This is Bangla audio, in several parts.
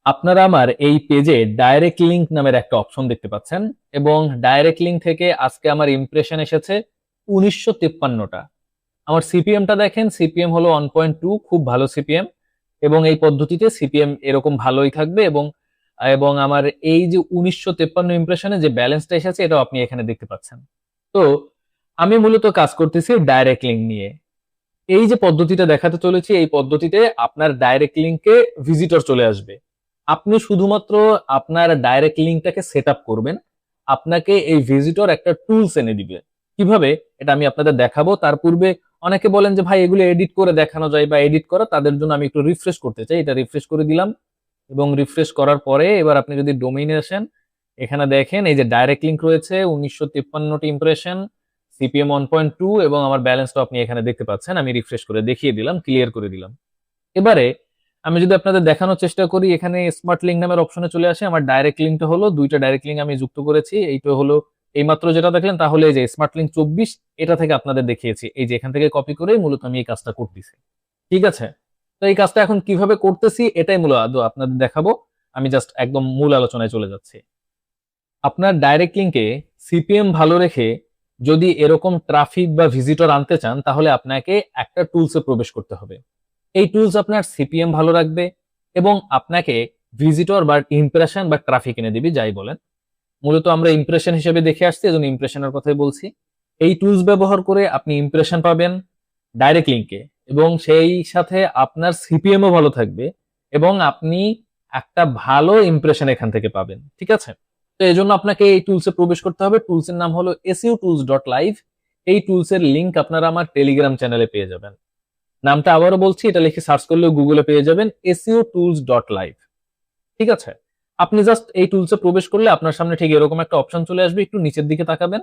আপনারা আমার এই পেজে ডাইরেক্ট লিংক নামের একটা অপশন দেখতে পাচ্ছেন এবং ডাইরেক্ট লিংক থেকে আজকে আমার ইমপ্রেশন এসেছে 1953টা। আমার সিপিএমটা দেখেন, সিপিএম হলো 1.2, খুব ভালো সিপিএম। এবং এই পদ্ধতিতে সিপিএম এরকম ভালোই থাকবে এবং এবং আমার এই যে 1953 ইমপ্রেশনে যে ব্যালেন্সটা এসেছে এটাও আপনি এখানে দেখতে পাচ্ছেন। তো আমি মূলত কাজ করতেছি ডাইরেক্ট লিংক নিয়ে। এই যে পদ্ধতিটা দেখাতে চলেছি, এই পদ্ধতিতে আপনার ডাইরেক্ট লিংকে ভিজিটর চলে আসবে। আপনি শুধুমাত্র আপনার ডাইরেক্ট লিংকটাকে সেট আপ করবেন, আপনাকে এই ভিজিটর একটা টুলস এনে দিবে। কিভাবে এটা আমি আপনাদের দেখাবো। তার পূর্বে অনেকে বলেন যে ভাই এগুলো এডিট করে দেখানো যায় বা এডিট করা, তাদের জন্য আমি একটু রিফ্রেশ করতে চাই। এটা রিফ্রেশ করে দিলাম এবং রিফ্রেশ করার পরে এবার আপনি যদি ডোমেইনে আসেন, এখানে দেখেন এই যে ডাইরেক্ট লিংক রয়েছে 1953টি ইমপ্রেশন, সিপিএম 1.2 এবং আমার ব্যালেন্সটা আপনি এখানে দেখতে পাচ্ছেন। আমি রিফ্রেশ করে দেখিয়ে দিলাম, ক্লিয়ার করে দিলাম। এবারে আমি যদি আপনাদের দেখানোর চেষ্টা করি, এখানে স্মার্ট লিংক নামের অপশনে চলে আসে। আমার ডাইরেক্ট লিংকটা হলো দুইটা ডাইরেক্ট লিংক আমি যুক্ত করেছি। এইটা হলো এইমাত্র যেটা দেখলেন, তাহলে এই যে স্মার্ট লিংক 24, এটা থেকে আপনাদের দেখিয়েছি। এই যে এখান থেকে কপি করে মূলত আমি এই কাজটা করতেছি। ঠিক আছে, তো এই কাজটা এখন কিভাবে করতেছি এটাই মূলত আপনাদের দেখাবো। আমি জাস্ট একদম মূল আলোচনায় চলে যাচ্ছি। আপনার ডাইরেক্ট লিংকে সিপিএম ভালো রেখে যদি এরকম ট্রাফিক বা ভিজিটর আনতে চান, তাহলে আপনাকে একটা টুলসে প্রবেশ করতে হবে। এই টুলস আপনার সিপিএম ভালো রাখবে এবং আপনাকে ভিজিটর বা ইমপ্রেশন বা ট্রাফিক এনে দিবি, যাই বলেন। মূলত আমরা ইমপ্রেশন হিসেবে দেখে আসছি, এজন্য ইমপ্রেশনের কথাই বলছি। এই টুলস ব্যবহার করে আপনি ইমপ্রেশন পাবেন ডাইরেক্ট লিংকে এবং সেই সাথে আপনার সিপিএমও ভালো থাকবে এবং আপনি একটা ভালো ইমপ্রেশন এখান থেকে পাবেন। ঠিক আছে, তো এই জন্য আপনাকে এই টুলসে প্রবেশ করতে হবে। টুলসের নাম হলো SEOtools.live। এই টুলসের লিংক আপনারা আমার টেলিগ্রাম চ্যানেলে পেয়ে যাবেন। নামটা আবারও বলছি, এটা লিখে সার্চ করলেও গুগলে পেয়ে যাবেন, SEOtools.live। ঠিক আছে, আপনি জাস্ট এই টুলসে প্রবেশ করলে আপনার সামনে ঠিক এরকম একটা অপশন চলে আসবে। একটু নিচের দিকে তাকাবেন,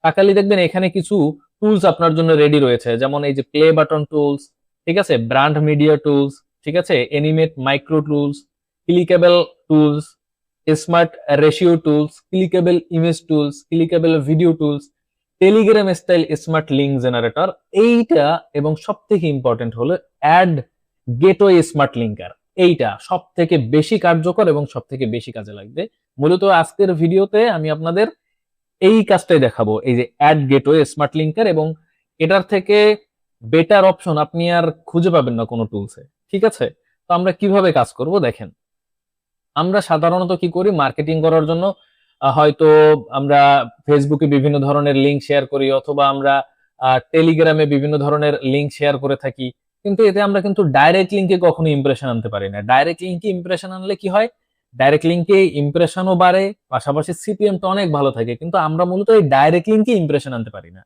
তাকালে দেখবেন এখানে কিছু টুলস আপনার জন্য রেডি রয়েছে, যেমন এই যে প্লে বাটন টুলস, ঠিক আছে, ব্র্যান্ড মিডিয়া টুলস, ঠিক আছে, animate micro tools, clickable tools, smart ratio tools, clickable image tools, clickable video tools, Telegram style smart link generator, এইটা এবং সব থেকে ইম্পর্টেন্ট হলো অ্যাড গেটওয়ে স্মার্ট লিঙ্কার। এইটা সব থেকে বেশি কার্যকর এবং সব থেকে বেশি কাজে লাগবে। মূলত আজকের ভিডিওতে আমি আপনাদের এই কাজটাই দেখাবো, এই যে অ্যাড গেটওয়ে স্মার্ট লিঙ্কার, এবং এটার থেকে বেটার অপশন আপনি আর খুঁজে পাবেন না কোনো টুলসে। ঠিক আছে, তো আমরা কিভাবে কাজ করব দেখেন। আমরা সাধারণত কি করি, মার্কেটিং করার জন্য হয়তো আমরা ফেসবুকে বিভিন্ন ধরনের লিঙ্ক শেয়ার করি, অথবা আমরা টেলিগ্রামে বিভিন্ন ধরনের লিঙ্ক শেয়ার করে থাকি। কিন্তু এতে আমরা কিন্তু ডাইরেক্ট লিঙ্কে কখনো ইমপ্রেশন আনতে পারি না। ডাইরেক্ট লিঙ্কে ইমপ্রেশন আনলে কি হয়, ডাইরেক্ট লিঙ্কে ইমপ্রেশনও বাড়ে, পাশাপাশি সিপিএমটা অনেক ভালো থাকে। কিন্তু আমরা মূলত এই ডাইরেক্ট লিঙ্কে ইমপ্রেশন আনতে পারি না।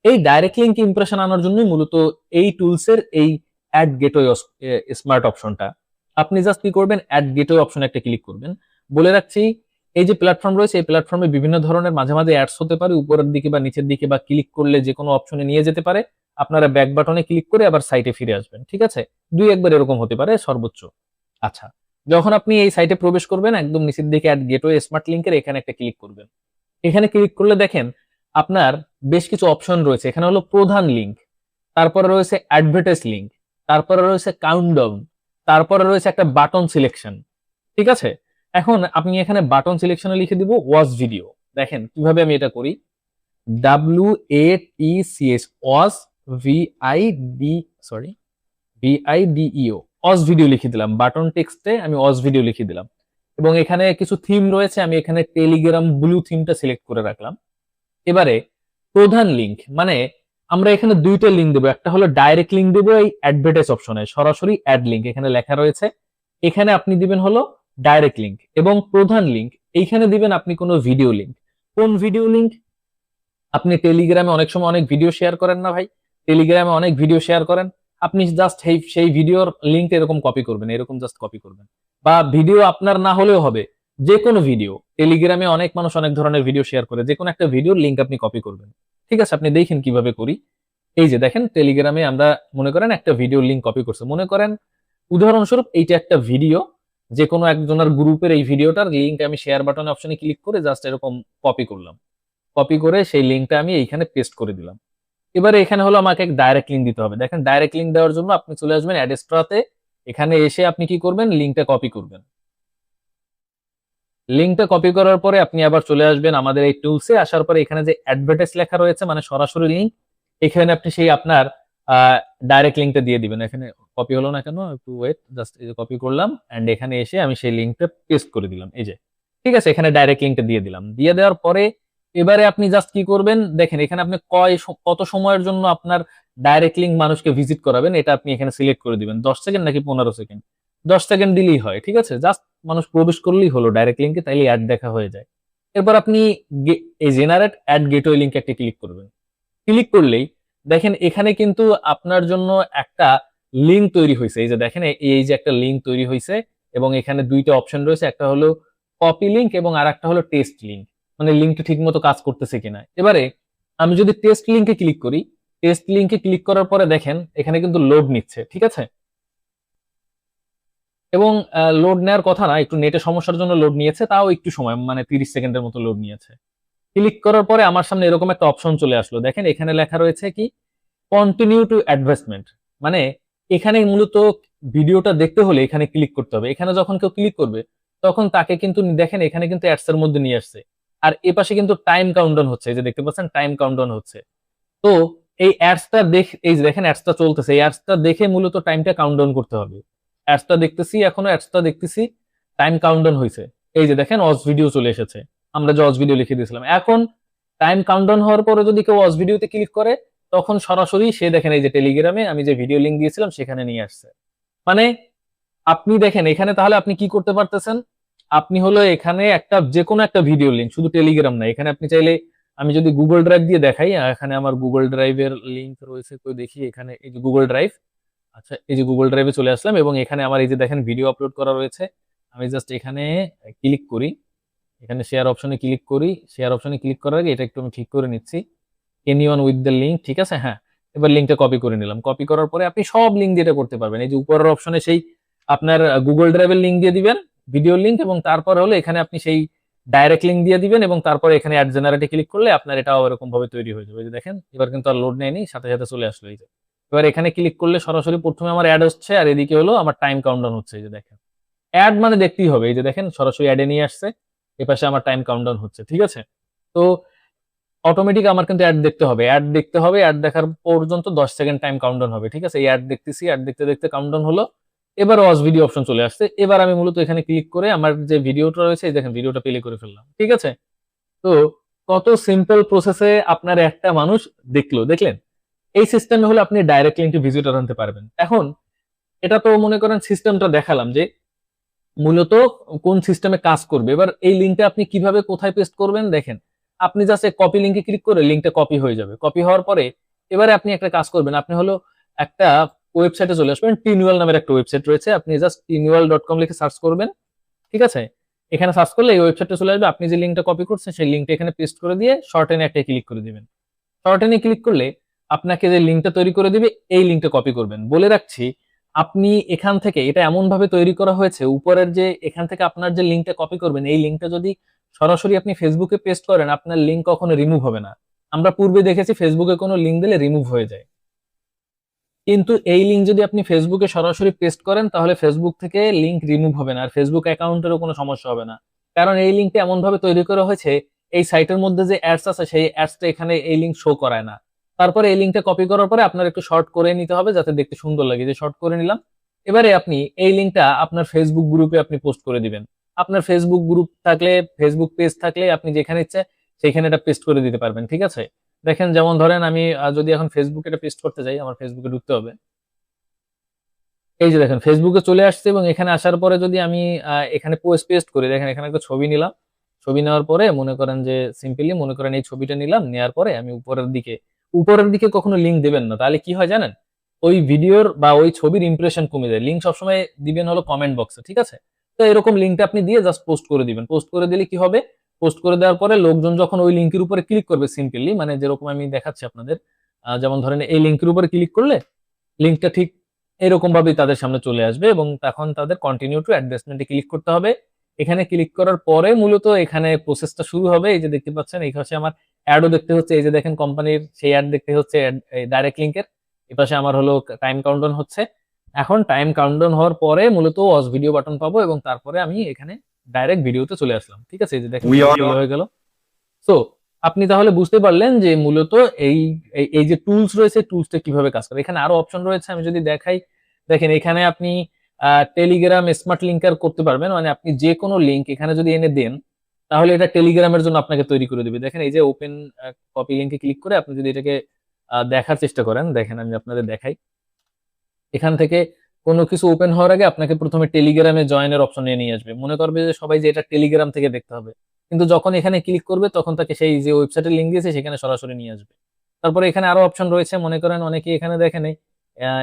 এই ডাইরেক্ট লিঙ্কে ইমপ্রেশন আনার জন্যই মূলত এই টুলসের এই অ্যাড গেটওয়ে স্মার্ট অপশনটা। আপনি জাস্ট কি করবেন, অ্যাড গেটওয়ে অপশনে একটা ক্লিক করবেন। বলে রাখছি, এই যে প্ল্যাটফর্ম রয়েছে, এই প্ল্যাটফর্মে বিভিন্ন ধরনের মাঝে মাঝে অ্যাডস হতে পারে, উপরের দিকে বা নিচের দিকে, বা ক্লিক করলে যে কোনো অপশনে নিয়ে যেতে পারে। আপনারা ব্যাক বাটনে ক্লিক করে আবার সাইটে ফিরে আসবেন। ঠিক আছে, দুই একবার এরকম হতে পারে সর্বোচ্চ। আচ্ছা, যখন আপনি এই সাইটে প্রবেশ করবেন, একদম নিচের দিকে অ্যাড গেটওয়ে স্মার্ট লিংকের এখানে একটা ক্লিক করবেন। এখানে ক্লিক করলে দেখেন আপনার বেশ কিছু অপশন রয়েছে। এখানে হলো প্রধান লিংক, তারপরে রয়েছে অ্যাডভার্টাইজ লিংক, তারপরে রয়েছে কাউন্টডাউন, তারপরে রয়েছে একটা বাটন সিলেকশন। ঠিক আছে, এখন আপনি এখানে বাটন সিলেকশনে লিখে দিব ওয়াচ ভিডিও। দেখেন কিভাবে আমি এটা করি, WATCH watch, VID sorry VIDEO, watch video লিখে দিলাম। বাটন টেক্সটে আমি ওয়াচ ভিডিও লিখে দিলাম এবং এখানে কিছু থিম রয়েছে, আমি এখানে টেলিগ্রাম ব্লু থিমটা সিলেক্ট করে রাখলাম। এবারে প্রধান লিংক, মানে আমরা এখানে দুইটা লিংক দেবো। একটা হলো ডাইরেক্ট লিংক দেবো এই অ্যাডভার্টাইজ অপশনে, সরাসরি অ্যাড লিংক এখানে লেখা রয়েছে। এখানে আপনি দিবেন হলো ডাইরেক্ট লিংক, এবং প্রধান লিংক এইখানে দিবেন আপনি কোনো ভিডিও লিংক। কোন ভিডিও লিংক, আপনি টেলিগ্রামে অনেক সময় অনেক ভিডিও শেয়ার করেন না ভাই, টেলিগ্রামে অনেক ভিডিও শেয়ার করেন, আপনি জাস্ট সেই ভিডিওর লিংক এরকম কপি করবেন, এরকম জাস্ট কপি করবেন। বা ভিডিও আপনার না হলেও হবে, যে কোনো ভিডিও, টেলিগ্রামে অনেক মানুষ অনেক ধরনের ভিডিও শেয়ার করে, যে কোনো একটা ভিডিওর লিংক আপনি কপি করবেন। ঠিক আছে, আপনি দেখেন কিভাবে করি। এই যে দেখেন, টেলিগ্রামে আমরা মনে করেন একটা ভিডিও লিংক কপি করছে, মনে করেন উদাহরণস্বরূপ এইটা একটা ভিডিও, যে কোনো একজনের গ্রুপের এই ভিডিওটার লিংক আমি শেয়ার বাটন অপশনে ক্লিক করে জাস্ট এরকম কপি করলাম। কপি করে সেই লিংকটা আমি এইখানে পেস্ট করে দিলাম। এবারে এখানে হলো আমাকে ডাইরেক্ট লিংক দিতে হবে। দেখেন, ডাইরেক্ট লিংক দেওয়ার জন্য আপনি চলে আসবেন অ্যাডেস্ট্রাতে। এখানে এসে আপনি কি করবেন, লিংকটা কপি করবেন। লিঙ্কটা কপি করার পরে আপনি আবার চলে আসবেন আমাদের এই টুলসে, আসার পরে এখানে যে অ্যাডভার্টাইজ লেখা রয়েছে মানে সরাসরি লিঙ্ক, এখানে আপনি সেই আপনার ডাইরেক্ট লিঙ্কটা দিয়ে দিবেন। এখানে কপি হলো না কেন, একটু ওয়েট, জাস্ট এই যে কপি করলাম এন্ড এখানে এসে আমি সেই লিঙ্কটা পেস্ট করে দিলাম, এই যে ঠিক আছে, এখানে ডাইরেক্ট লিঙ্কটা দিয়ে দিলাম। দিয়ে দেওয়ার পরে এবারে আপনি জাস্ট কি করবেন দেখেন, এখানে আপনি কত সময়ের জন্য আপনার ডাইরেক্ট লিঙ্ক মানুষকে ভিজিট করাবেন এটা আপনি এখানে সিলেক্ট করে দিবেন, 10 সেকেন্ড নাকি 15 সেকেন্ড। 10 সেকেন্ড দিলেই হয়, ঠিক আছে, জাস্ট মানুষ প্রবেশ করলেই হলো ডাইরেক্ট লিঙ্কে, তাইলে অ্যাড দেখা হয়ে যায়। এরপর আপনি এই জেনারেট অ্যাড গেটওয়ে লিঙ্কে একটা ক্লিক করবেন। ক্লিক করলেই দেখেন এখানে কিন্তু আপনার জন্য একটা লিঙ্ক তৈরি হয়েছে, এই যে দেখেন এই যে একটা লিঙ্ক তৈরি হয়েছে, এবং এখানে দুইটা অপশন রয়েছে, একটা হলো কপি লিঙ্ক এবং আর একটা হলো টেস্ট লিঙ্ক, মানে লিঙ্কটা ঠিক মতো কাজ করতেছে কিনা। এবারে আমি যদি টেস্ট লিঙ্কে ক্লিক করি, টেস্ট লিঙ্কে ক্লিক করার পরে দেখেন এখানে কিন্তু লোড নিচ্ছে, ঠিক আছে, এবং লোড নেওয়ার কথা না, একটু নেটের সমস্যার জন্য লোড নিয়েছে, তাও একটু সময়, মানে 30 সেকেন্ডের মতো লোড নিয়েছে। ক্লিক করার পরে আমার সামনে এরকম একটা অপশন চলে আসলো, দেখেন এখানে লেখা রয়েছে কি কন্টিনিউ টু অ্যাডভার্টাইজমেন্ট, মানে এখানে মূলত ভিডিওটা দেখতে হলে এখানে ক্লিক করতে হবে। এখানে যখন কেউ ক্লিক করবে তখন তাকে কিন্তু দেখেন এখানে কিন্তু অ্যাডস এর মধ্যে নিয়ে আসছে, আর এ পাশে কিন্তু টাইম কাউন্টডাউন হচ্ছে, এই যে দেখতে পাচ্ছেন টাইম কাউন্টডাউন হচ্ছে। তো এই অ্যাডসটা এই যে দেখেন অ্যাডসটা চলতেছে, এই অ্যাডসটা দেখে মূলত টাইমটা কাউন্টডাউন করতে হবে। অ্যাডসটা দেখতেছি, এখনো অ্যাডসটা দেখতেছি, টাইম কাউন্টডাউন হয়েছে, এই যে দেখেন ওয়াচ ভিডিও চলে এসেছে, আমরা যে ওয়াচ ভিডিও লিখে দিয়েছিলাম। এখন টাইম কাউন্টডাউন হওয়ার পরে যদি কেউ ওয়াচ ভিডিওতে ক্লিক করে তখন সরাসরি সে দেখেন এই যে টেলিগ্রামে আমি যে ভিডিও লিংক দিয়েছিলাম সেখানে নিয়ে আসছে। মানে আপনি দেখেন এখানে তাহলে আপনি কি করতে পারতেছেন, আপনি হলো এখানে একটা যে কোনো একটা ভিডিও লিংক, শুধু টেলিগ্রাম না, এখানে আপনি চাইলে, আমি যদি গুগল ড্রাইভ দিয়ে দেখাই, এখানে আমার গুগল ড্রাইভের লিংক রয়েছে, কই দেখি, এখানে এই যে গুগল ড্রাইভ, আচ্ছা এই যে গুগল ড্রাইভে চলে আসলাম, এবং এখানে আমার এই যে দেখেন ভিডিও আপলোড করা রয়েছে। আমি জাস্ট এখানে ক্লিক করি, এখানে শেয়ার অপশনে ক্লিক করি, শেয়ার অপশনে ক্লিক করার আগে এটা একটু আমি ঠিক করে নিচ্ছি, এনিওয়ান উইথ দ্য লিঙ্ক, ঠিক আছে, হ্যাঁ। এবার লিঙ্কটা কপি করে নিলাম, কপি করার পরে আপনি সব লিঙ্ক দিয়ে এটা করতে পারবেন। এই যে উপরের অপশনে সেই আপনার গুগল ড্রাইভের লিঙ্ক দিয়ে দিবেন, ভিডিও লিঙ্ক, এবং তারপর হলো এখানে আপনি সেই ডাইরেক্ট লিঙ্ক দিয়ে দিবেন, এবং তারপরে এখানে অ্যাড জেনারেটে ক্লিক করলে আপনার এটা এরকম ভাবে তৈরি হয়ে যাবে। এই যে দেখেন এবার কিন্তু আর লোড নেয়নি, সাথে সাথে চলে আসলো। এই যে এবার এখানে ক্লিক করলে সরাসরি প্রথমে আমার অ্যাড হচ্ছে, আর এদিকে হলো আমার টাইম কাউন্টডাউন হচ্ছে। এই যে দেখেন অ্যাড মানে দেখতেই হবে, এই যে দেখেন সরাসরি অ্যাডে নিয়ে আসছে, এপাশে আমার টাইম কাউন্টডাউন হচ্ছে, ঠিক আছে। তো অটোমেটিক আমার কিন্তু অ্যাড দেখতে হবে, অ্যাড দেখতে হবে, অ্যাড দেখার পর্যন্ত 10 সেকেন্ড টাইম কাউন্টডাউন হবে, ঠিক আছে। এই অ্যাড দেখতেছি, অ্যাড দেখতে দেখতে কাউন্টডাউন হলো, এবার ওয়াচ ভিডিও অপশন চলে আসছে। এবার আমি মূলত এখানে ক্লিক করে আমার যে ভিডিওটা রয়েছে, এই দেখেন ভিডিওটা প্লে করে ফেললাম, ঠিক আছে। তো কত সিম্পল প্রসেসে আপনার একটা মানুষ দেখলেন। এই সিস্টেমে হলে আপনি ডাইরেক্ট লিংকে ভিজিটর আনতে পারবেন। এখন এটা তো মনে করেন সিস্টেমটা দেখালাম যে মূলত কোন সিস্টেমে কাজ করবে। এবার এই লিঙ্কটা আপনি কিভাবে কোথায় পেস্ট করবেন দেখেন, আপনি জাস্ট কপি লিঙ্কে ক্লিক করে লিঙ্কটা কপি হয়ে যাবে। কপি হওয়ার পরে এবারে আপনি একটা কাজ করবেন, আপনি হলো একটা ওয়েবসাইটে চলে আসবেন, টিনুয়াল নামের একটা ওয়েবসাইট রয়েছে, আপনি জাস্ট tinual.com লিখে সার্চ করবেন, ঠিক আছে। এখানে সার্চ করলে এই ওয়েবসাইটে চলে আসবে, আপনি যে লিঙ্কটা কপি করছেন সেই লিঙ্কটা এখানে পেস্ট করে দিয়ে শর্টেনে একটা ক্লিক করে দিবেন। শর্টেনে ক্লিক করলে আপনাকে যে লিঙ্কটা তৈরি করে দিবে এই লিঙ্কটা কপি করবেন। বলে রাখছি, আপনি এখান থেকে, এটা এমন ভাবে তৈরি করা হয়েছে, উপরের যে এখান থেকে আপনার যে লিঙ্কটা কপি করবেন এই লিঙ্কটা যদি সরাসরি আপনি ফেসবুকে পেস্ট করেন আপনার লিঙ্ক কখনো রিমুভ হবে না। আমরা পূর্বে দেখেছি ফেসবুকে কোনো লিঙ্ক দিলে রিমুভ হয়ে যায়, কিন্তু এই লিঙ্ক যদি আপনি ফেসবুকে সরাসরি পেস্ট করেন তাহলে ফেসবুক থেকে লিঙ্ক রিমুভ হবে না, আর ফেসবুক অ্যাকাউন্টেরও কোনো সমস্যা হবে না। কারণ এই লিঙ্কটা এমন ভাবে তৈরি করা হয়েছে, এই সাইটের মধ্যে যে অ্যাডস আছে সেই অ্যাডসটা এখানে এই লিঙ্ক শো করায় না। তারপরে এই লিঙ্কটা কপি করার পরে আপনার একটু শর্ট করে নিতে হবে যাতে দেখতে সুন্দর লাগে, যে শর্ট করে নিলাম। এবারে আপনি এই লিঙ্কটা আপনার ফেসবুক গ্রুপে আপনি পোস্ট করে দিবেন। আপনার ফেসবুক গ্রুপ থাকলে, ফেসবুক পেজ থাকলে আপনি যেখানে ইচ্ছে সেখানে এটা পেস্ট করে দিতে পারবেন, ঠিক আছে। দেখেন যেমন ধরেন আমি যদি এখন ফেসবুকে এটা পেস্ট করতে যাই, আমার ফেসবুকে ঢুকতে হবে। এই যে দেখেন ফেসবুকে চলে আসছে, এবং এখানে আসার পরে যদি আমি এখানে পোস্ট পেস্ট করি, দেখেন এখানে একটা ছবি নিলাম। ছবি নেওয়ার পরে মনে করেন যে সিম্পলি মনে করেন এই ছবিটা নিলাম, নেওয়ার পরে আমি উপরের দিকে কখনো লিঙ্ক দিবেন না, তাহলে কি হয় জানেন, ওই ভিডিওর বা ওই ছবির ইমপ্রেশন কমে যায়। লিঙ্ক সবসময় দিবেন হলো কমেন্ট বক্সে, ঠিক আছে। তো এরকম লিঙ্কটা আপনি দিয়ে জাস্ট পোস্ট করে দিবেন। পোস্ট করে দিলে কি হবে, পোস্ট করে দেওয়ার পরে লোকজন যখন ওই লিঙ্কের উপরে ক্লিক করবে, সিম্পলি মানে যেরকম আমি দেখাচ্ছি আপনাদের, যেমন ধরেন এই লিঙ্কের উপরে ক্লিক করলে লিঙ্কটা ঠিক এরকম ভাবেই তাদের সামনে চলে আসবে, এবং তখন তাদের কন্টিনিউ টু অ্যাডভার্টাইজমেন্টে ক্লিক করতে হবে। এখানে ক্লিক করার পরে মূলত এখানে প্রসেসটা শুরু হবে। এই যে দেখতে পাচ্ছেন এই হচ্ছে আমার অ্যাডও দেখতে হচ্ছে, এই যে দেখেন কোম্পানির সেই অ্যাড দেখতে হচ্ছে ডাইরেক্ট লিঙ্কের। এপাশে আমার হলো টাইম কাউন্টডাউন হচ্ছে। এখন টাইম কাউন্টডাউন হওয়ার পরে মূলত ওয়াচ ভিডিও বাটন পাবো, এবং তারপরে আমি এখানে ডাইরেক্ট ভিডিওতে চলে আসলাম। ঠিক আছে, এই যে দেখেন ভিডিও হয়ে গেল। সো আপনি তাহলে বুঝতে পারলেন যে মূলত এই এই যে টুলস রয়েছে, টুলসটা কিভাবে কাজ করে। এখানে আরো অপশন রয়েছে, আমি যদি দেখাই, দেখেন এখানে আপনি টেলিগ্রাম স্মার্ট লিঙ্কার করতে পারবেন, মানে আপনি যে কোনো লিঙ্ক এখানে যদি এনে দেন তাহলে এটা টেলিগ্রামের জন্য আপনাকে তৈরি করে দিবে। দেখেন এই যে ওপেন কপি লিঙ্কে ক্লিক করে আপনি যদি এটাকে দেখার চেষ্টা করেন, দেখেন আমি আপনাদের দেখাই। এখান থেকে কোনো কিছু ওপেন হওয়ার আগে আপনাকে প্রথমে টেলিগ্রামে জয়েনের অপশন নিয়ে আসবে, মনে করবে যে সবাই যে এটা টেলিগ্রাম থেকে দেখতে হবে, কিন্তু যখন এখানে ক্লিক করবে তখন তাকে সেই যে ওয়েবসাইটের লিঙ্ক দিয়েছে সেখানে সরাসরি নিয়ে আসবে। তারপরে এখানে আরো অপশন রয়েছে, মনে করেন অনেকে এখানে দেখেন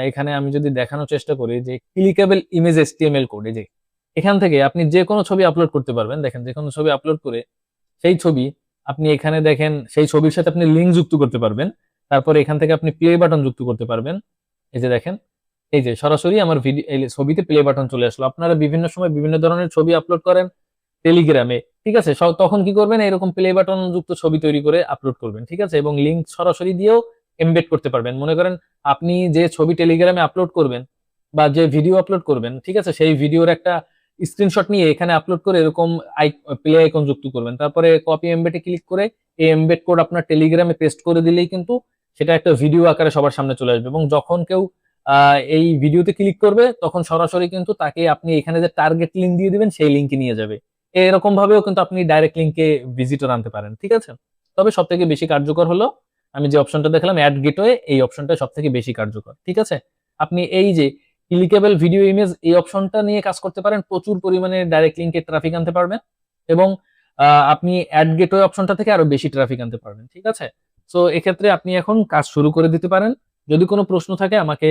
এখানে আমি যদি দেখানোর চেষ্টা করি যে ক্লিকেবল ইমেজ HTML কোড, এই যে এখান থেকে আপনি যে কোনো ছবি আপলোড করতে পারবেন। দেখেন যে কোনো ছবি আপলোড করে সেই ছবি আপনি এখানে দেখেন সেই ছবির সাথে আপনি লিঙ্ক যুক্ত করতে পারবেন। তারপরে এখান থেকে আপনি প্লে বাটন যুক্ত করতে পারবেন। এই যে দেখেন, এই যে সরাসরি আমার ভিডিও ছবিতে প্লে বাটন চলে আসলো। আপনারা বিভিন্ন সময় বিভিন্ন ধরনের ছবি আপলোড করেন টেলিগ্রামে, ঠিক আছে, তখন কি করবেন, এরকম প্লে বাটন যুক্ত ছবি তৈরি করে আপলোড করবেন, ঠিক আছে, এবং লিঙ্ক সরাসরি দিয়েও এমবেড করতে পারবেন। মনে করেন আপনি যে ছবি টেলিগ্রামে আপলোড করবেন বা যে ভিডিও আপলোড করবেন, ঠিক আছে, সেই ভিডিওর একটা স্ক্রিনশট নিয়ে এখানে আপলোড করে এরকম প্লে আইকন যুক্ত করবেন, তারপরে কপি এমবেডে ক্লিক করে এই এমবেড কোড আপনার টেলিগ্রামে পেস্ট করে দিলেই কিন্তু সেটা একটা ভিডিও আকারে সবার সামনে চলে আসবে, এবং যখন কেউ এই ভিডিওতে ক্লিক করবে তখন সরাসরি কিন্তু তাকে আপনি এখানে যে টার্গেট লিঙ্ক দিয়ে দিবেন সেই লিঙ্কে নিয়ে যাবে। এরকম ভাবেও কিন্তু আপনি ডাইরেক্ট লিঙ্কে ভিজিটর আনতে পারেন, ঠিক আছে। তবে সব থেকে বেশি কার্যকর হলো আমি যে অপশনটা দেখলাম অ্যাড গেটওয়ে, এই অপশনটা সব থেকে বেশি কার্যকর, ঠিক আছে। আপনি এই যে ক্লিকেবল ভিডিও ইমেজ এই অপশনটা নিয়ে কাজ করতে পারেন, প্রচুর পরিমাণে ডাইরেক্ট লিঙ্কে ট্রাফিক আনতে পারবেন, এবং আপনি অ্যাড গেটওয়ে অপশনটা থেকে আরো বেশি ট্রাফিক আনতে পারবেন, ঠিক আছে। সো এক্ষেত্রে আপনি এখন কাজ শুরু করে দিতে পারেন। যদি কোনো প্রশ্ন থাকে আমাকে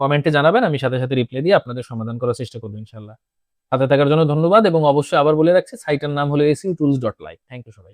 কমেন্টে জানাবেন, আমি সাথে সাথে রিপ্লাই দিয়ে আপনাদের সমাধান করার চেষ্টা করবো ইনশাল্লাহ। সাথে থাকার জন্য ধন্যবাদ, এবং অবশ্যই আবার বলে রাখছি সাইটের নাম হলো SEOtools.live। থ্যাংক ইউ সবাই।